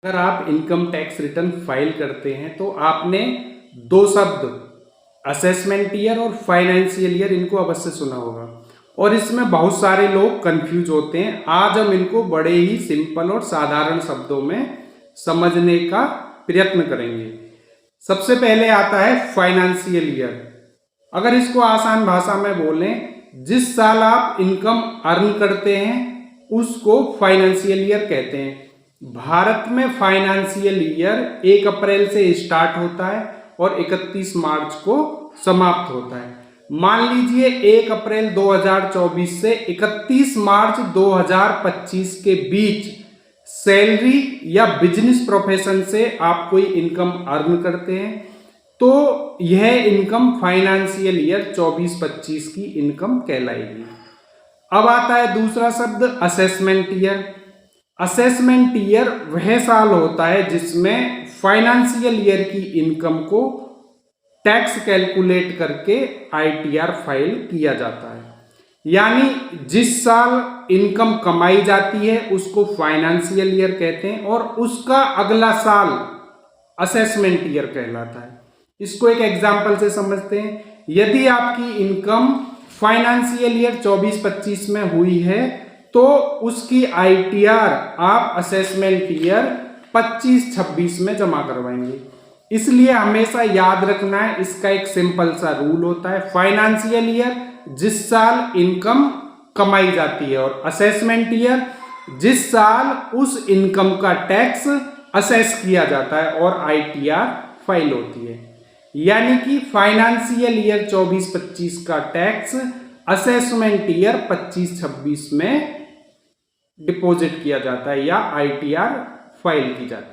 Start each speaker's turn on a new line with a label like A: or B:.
A: अगर आप income tax return file करते हैं तो आपने दो शब्द असेसमेंट ईयर और फाइनेंशियल ईयर इनको अवश्य सुना होगा और इसमें बहुत सारे लोग कंफ्यूज होते हैं। आज हम इनको बड़े ही सिंपल और साधारण शब्दों में समझने का प्रयत्न करेंगे। सबसे पहले आता है फाइनेंशियल ईयर। अगर इसको आसान भाषा में बोलें, जिस साल आप इनकम अर्न करते हैं उसको फाइनेंशियल ईयर कहते हैं। भारत में फाइनेंशियल ईयर 1 अप्रैल से स्टार्ट होता है और 31 मार्च को समाप्त होता है। मान लीजिए 1 अप्रैल 2024 से 31 मार्च 2025 के बीच सैलरी या बिजनेस प्रोफेशन से आप कोई इनकम अर्न करते हैं तो यह इनकम फाइनेंशियल ईयर 24-25 की इनकम कहलाएगी। अब आता है दूसरा शब्द असेसमेंट ईयर। असेसमेंट ईयर वह साल होता है जिसमें फाइनेंशियल ईयर की इनकम को टैक्स कैलकुलेट करके आईटीआर फाइल किया जाता है। यानी जिस साल इनकम कमाई जाती है उसको फाइनेंशियल ईयर कहते हैं और उसका अगला साल असेसमेंट ईयर कहलाता है। इसको एक एग्जांपल से समझते हैं। यदि आपकी इनकम फाइनेंशियल ईयर 24-25 में हुई है तो उसकी आईटीआर आप असेसमेंट ईयर 25-26 में जमा करवाएंगे। इसलिए हमेशा याद रखना है, इसका एक सिंपल सा रूल होता है, फाइनेंशियल ईयर जिस साल इनकम कमाई जाती है और असेसमेंट ईयर जिस साल उस इनकम का टैक्स असेस किया जाता है और आईटीआर फाइल होती है। यानी कि फाइनेंशियल ईयर 24-25 का टैक्स असेसमेंट ईयर 25-26 में डिपॉजिट किया जाता है या आईटीआर फाइल की जाती है।